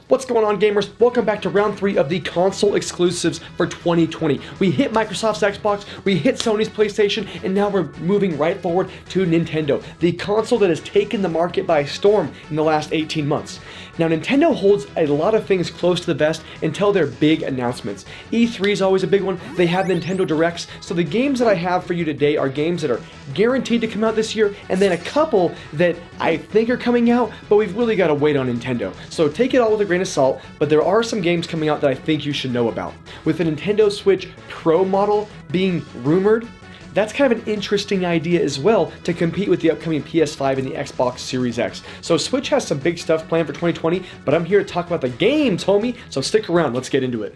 What's going on, gamers? Welcome back to round 3 of the console exclusives for 2020. We hit Microsoft's Xbox, we hit Sony's PlayStation, and now we're moving right forward to Nintendo, the console that has taken the market by storm in the last 18 months. Now, Nintendo holds a lot of things close to the vest until their big announcements. E3 is always a big one. They have Nintendo Directs. So the games that I have for you today are games that are guaranteed to come out this year, and then a couple that I think are coming out, but we've really got to wait on Nintendo. So take it all with a grain of salt, but there are some games coming out that I think you should know about. With the Nintendo Switch Pro model being rumored, that's kind of an interesting idea as well to compete with the upcoming PS5 and the Xbox Series X. So Switch has some big stuff planned for 2020, but I'm here to talk about the games, homie, so stick around, let's get into it.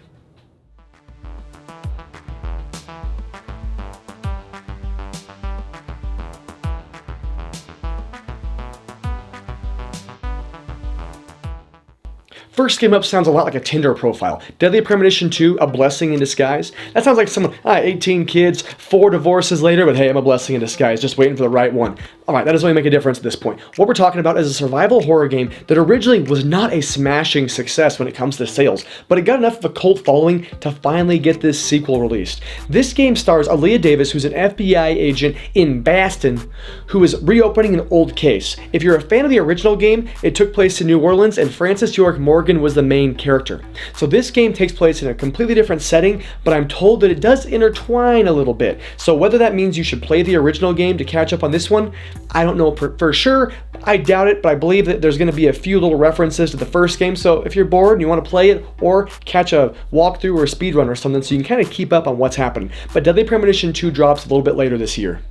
First game up sounds a lot like a Tinder profile. Deadly Premonition 2, a blessing in disguise. That sounds like someone, 18 kids, 4 divorces later, but hey, I'm a blessing in disguise, just waiting for the right one. Alright, that doesn't really make a difference at this point. What we're talking about is a survival horror game that originally was not a smashing success when it comes to sales, but it got enough of a cult following to finally get this sequel released. This game stars Aaliyah Davis, who's an FBI agent in Boston, who is reopening an old case. If you're a fan of the original game, it took place in New Orleans, and Francis York Morgan was the main character. So this game takes place in a completely different setting, but I'm told that it does intertwine a little bit. So whether that means you should play the original game to catch up on this one, I don't know for sure. I doubt it, but I believe that there's going to be a few little references to the first game. So if you're bored and you want to play it, or catch a walkthrough or a speedrun or something, so you can kind of keep up on what's happening. But Deadly Premonition 2 drops a little bit later this year.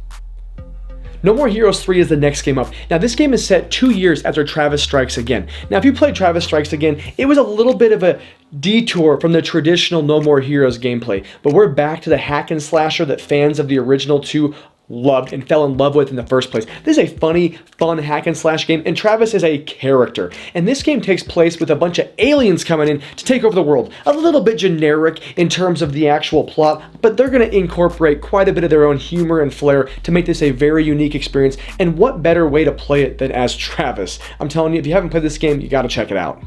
No More Heroes 3 is the next game up. Now, this game is set 2 years after Travis Strikes Again. Now, if you played Travis Strikes Again, it was a little bit of a detour from the traditional No More Heroes gameplay, but we're back to the hack and slasher that fans of the original 2 loved and fell in love with in the first place. This is a funny, fun hack and slash game, and Travis is a character. And this game takes place with a bunch of aliens coming in to take over the world. A little bit generic in terms of the actual plot, but they're going to incorporate quite a bit of their own humor and flair to make this a very unique experience. And what better way to play it than as Travis? I'm telling you, if you haven't played this game, you got to check it out.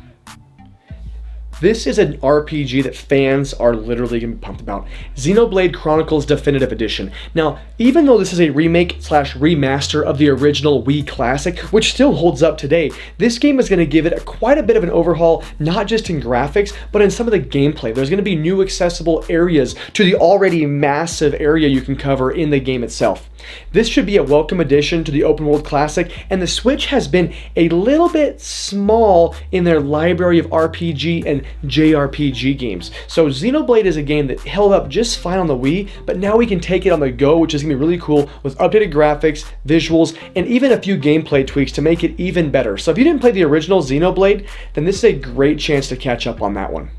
This is an RPG that fans are literally going to be pumped about. Xenoblade Chronicles Definitive Edition. Now, even though this is a remake / remaster of the original Wii Classic, which still holds up today, this game is going to give it quite a bit of an overhaul, not just in graphics, but in some of the gameplay. There's going to be new accessible areas to the already massive area you can cover in the game itself. This should be a welcome addition to the open world classic, and the Switch has been a little bit small in their library of RPG and JRPG games. So Xenoblade is a game that held up just fine on the Wii, but now we can take it on the go, which is going to be really cool with updated graphics, visuals, and even a few gameplay tweaks to make it even better. So if you didn't play the original Xenoblade, then this is a great chance to catch up on that one.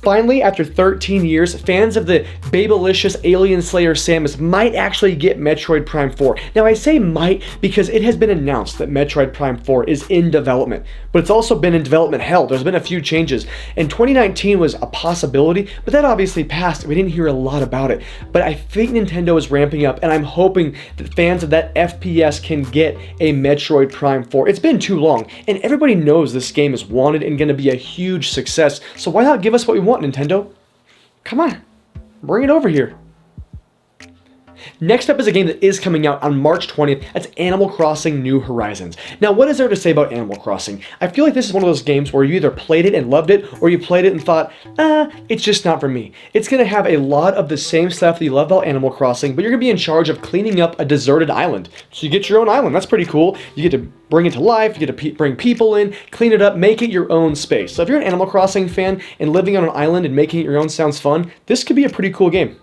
Finally, after 13 years, fans of the babylicious Alien Slayer Samus might actually get Metroid Prime 4. Now, I say might because it has been announced that Metroid Prime 4 is in development, but it's also been in development hell. There's been a few changes, and 2019 was a possibility, but that obviously passed. We didn't hear a lot about it, but I think Nintendo is ramping up, and I'm hoping that fans of that FPS can get a Metroid Prime 4. It's been too long, and everybody knows this game is wanted and going to be a huge success, so why not give us what we want, Nintendo? Come on, bring it over here. Next up is a game that is coming out on March 20th. That's Animal Crossing New Horizons. Now, what is there to say about Animal Crossing? I feel like this is one of those games where you either played it and loved it, or you played it and thought, it's just not for me. It's going to have a lot of the same stuff that you love about Animal Crossing, but you're going to be in charge of cleaning up a deserted island. So you get your own island. That's pretty cool. You get to bring it to life, you get to bring people in, clean it up, make it your own space. So if you're an Animal Crossing fan and living on an island and making it your own sounds fun, this could be a pretty cool game.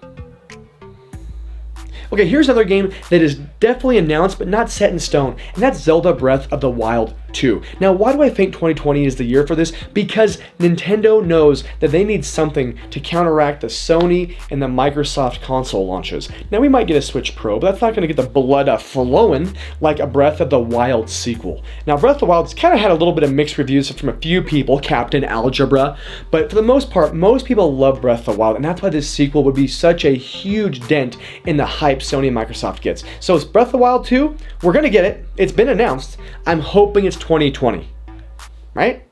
Okay, here's another game that is definitely announced but not set in stone, and that's Zelda Breath of the Wild 2. Now, why do I think 2020 is the year for this? Because Nintendo knows that they need something to counteract the Sony and the Microsoft console launches. Now, we might get a Switch Pro, but that's not going to get the blood flowing like a Breath of the Wild sequel. Now, Breath of the Wild's kind of had a little bit of mixed reviews from a few people, Captain Algebra, but for the most part, most people love Breath of the Wild, and that's why this sequel would be such a huge dent in the hype Sony and Microsoft gets. So it's Breath of the Wild 2. We're going to get it. It's been announced. I'm hoping it's 2020. Right?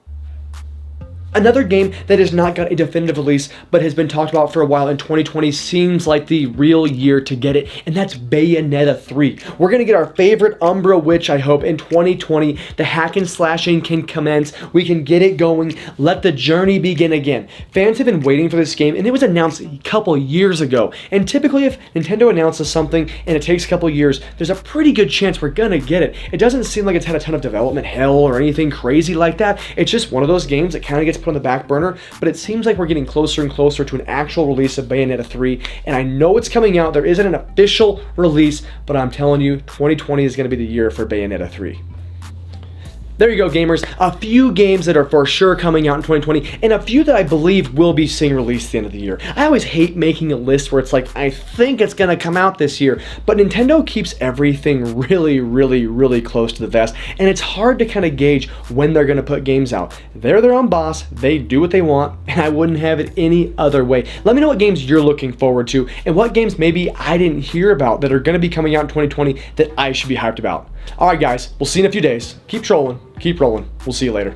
Another game that has not got a definitive release but has been talked about for a while, in 2020 seems like the real year to get it, and that's Bayonetta 3. We're going to get our favorite Umbra Witch, I hope, in 2020. The hack and slashing can commence. We can get it going. Let the journey begin again. Fans have been waiting for this game, and it was announced a couple years ago. And typically if Nintendo announces something and it takes a couple years, there's a pretty good chance we're going to get it. It doesn't seem like it's had a ton of development hell or anything crazy like that. It's just one of those games that kind of gets put on the back burner, but it seems like we're getting closer and closer to an actual release of Bayonetta 3, and I know it's coming out. There isn't an official release, but I'm telling you, 2020 is going to be the year for Bayonetta 3. There you go, gamers. A few games that are for sure coming out in 2020, and a few that I believe will be seeing released at the end of the year. I always hate making a list where it's like, I think it's going to come out this year, but Nintendo keeps everything really close to the vest, and it's hard to kind of gauge when they're going to put games out. They're their own boss, they do what they want, and I wouldn't have it any other way. Let me know what games you're looking forward to, and what games maybe I didn't hear about that are going to be coming out in 2020 that I should be hyped about. Alright guys, we'll see you in a few days. Keep trolling, keep rolling. We'll see you later.